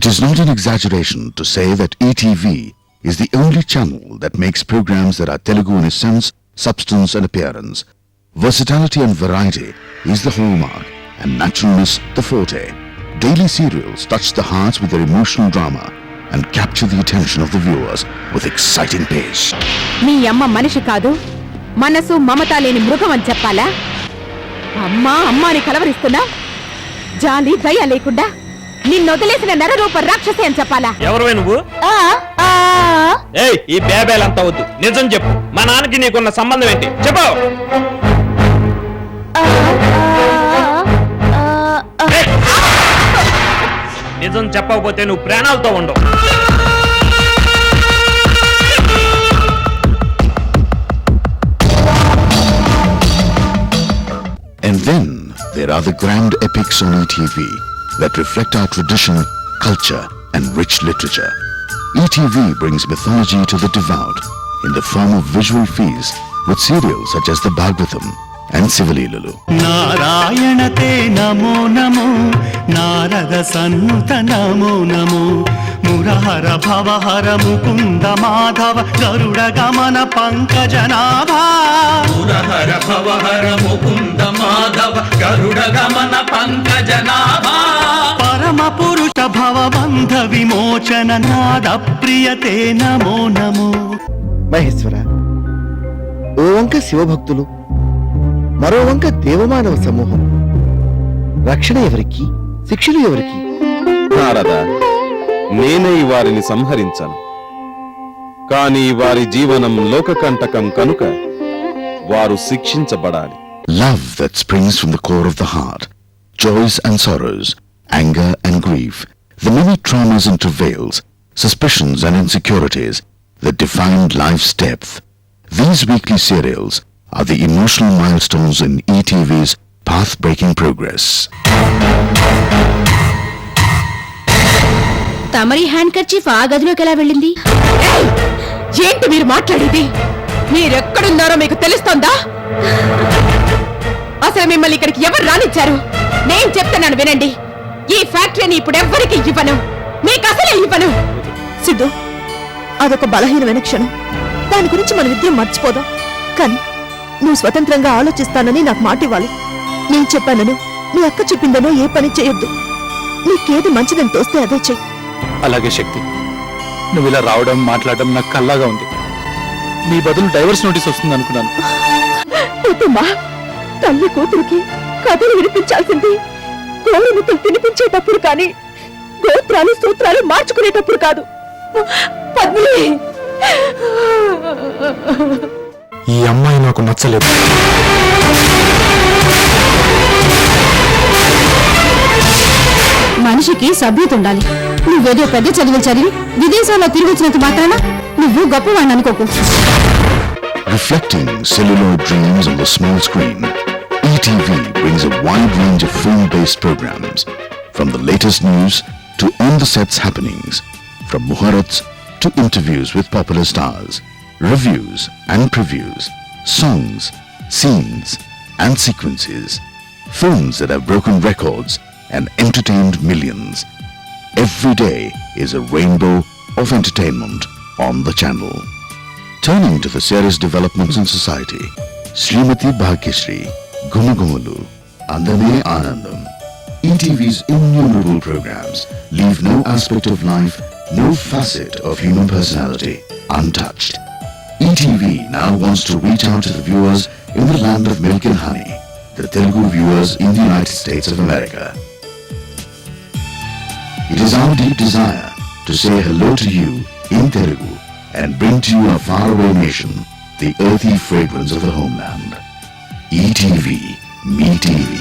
It is not an exaggeration to say that ETV is the only channel that makes programs that are Telugu in essence, substance and appearance. Versatility and variety is the hallmark and naturalness the forte. Daily serials touch the hearts with their emotional drama and capture the attention of the viewers with exciting pace. మీ అమ్మ మనిషి కాదు, మనసు మమత లేని మృగం అని చెప్పాలా? అమ్మాని కలవరిస్తున్నా, జాలి దయ లేకుండా నిన్నొదిలేసిన నరరూప రాక్షసి అని చెప్పాలా? ఎవరువే నువ్వు? ఈ బేబేలంతా వద్దు, నిజం చెప్పు. మా నాన్నకి నీకున్న సంబంధం ఏంటి చెప్పు. నిజం చెప్పకపోతే నువ్వు ప్రాణాలతో ఉండవు. And then there are the grand epics on ETV that reflect our tradition, culture and rich literature. ETV brings mythology to the devout in the form of visual feasts with serials such as the Bhagavatam and Sivalilalu. నారాయణతే నమో నమో, నారద సన్నుత నమో నమో, మురహర భవహర ముకుంద మాధవ గరుడ గమన పంకజనాభా. మురహర భవహర ముకుంద మాధవ గరుడ గమన పంకజనాభా. పరమ పురుష భవబంధ విమోచన నాద ప్రియతే నమో నమో. మహేశ్వర, ఓ వంక శివభక్తులు, మరో వంక దేవమానవ సమూహం. రక్షణ ఎవరికి, శిక్షలు ఎవరికి? నారద, నేనే వారిని సంహరించను, కానీ వారి జీవనం లోకకంటకం కనుక వారు శిక్షించబడాలి. Love that springs from the core of the heart, joys and sorrows, anger and grief, the many traumas and travails, suspicions and insecurities that defined life's depth. These weekly serials are the emotional milestones in ETV's path-breaking progress. తమరి hand kerchief ఆ గదిలోకి ఎలా వెళ్ళింది? ఏంటి మీరు మాట్లాడేది? మీరెక్కడున్నారో మీకు తెలుస్తోందా? అసలు మిమ్మల్ని ఇక్కడికి ఎవరు రానిచ్చారు? నేను చెప్తున్నాను వినండి, ఈ ఫ్యాక్టరీని ఇప్పుడు ఎవ్వరికి ఇవ్వను, మీకు అసలే ఇవ్వను. సిద్ధు, అదొక బలహీనమైన క్షణం, దాని గురించి మన విద్య మర్చిపోదాం. కానీ నువ్వు స్వతంత్రంగా ఆలోచిస్తానని నాకు మాట ఇవ్వాలి. నేను చెప్పానను, నీ అక్క చెప్పిందనో ఏ పని చేయొద్దు. నీకేది మంచిదని తోస్తే అదే చెయ్యి. అలాగే శక్తి, నువ్వు ఇలా రావడం మాట్లాడడం నాకు కల్లాగా ఉంది. నీ బదులు డైవర్స్ నోటీస్ వస్తుంది అనుకున్నాను. తల్లి కూతురికి కథలు వినిపించాల్సింది గౌరవముతో తినిపించేటప్పుడు కానీ గోత్రాలు సూత్రాలు మార్చుకునేటప్పుడు కాదు. పద్మిని, ఈ అమ్మాయి నాకు నచ్చలేదు. మనిషికి సభ్యత ఉండాలి. నువ్వేదో పెద్ద చదువులు చదివి విదేశాల్లో తిరిగి వచ్చినంత మాత్రాన నువ్వు గొప్పవాణ్ణి అనుకోకు. Reflecting celluloid dreams on the small screen, ETV brings a wide range of film-based programs, from the latest news to on-the-sets happenings, from muharats to interviews with popular stars, reviews and previews, songs, scenes and sequences, films that have broken records and entertained millions. Every day is a rainbow of entertainment on the channel. Turning to the serious developments in society, Srimati Bhagyashree, Gumagumulu, Andame Anandam, ETV's innumerable programs leave no aspect of life, no facet of human personality untouched. ETV now wants to reach out to the viewers in the land of milk and honey, the Telugu viewers in the United States of America. It is our deep desire to say hello to you in Telugu and bring to you a faraway nation the earthy fragrance of the homeland. ETV, Me TV.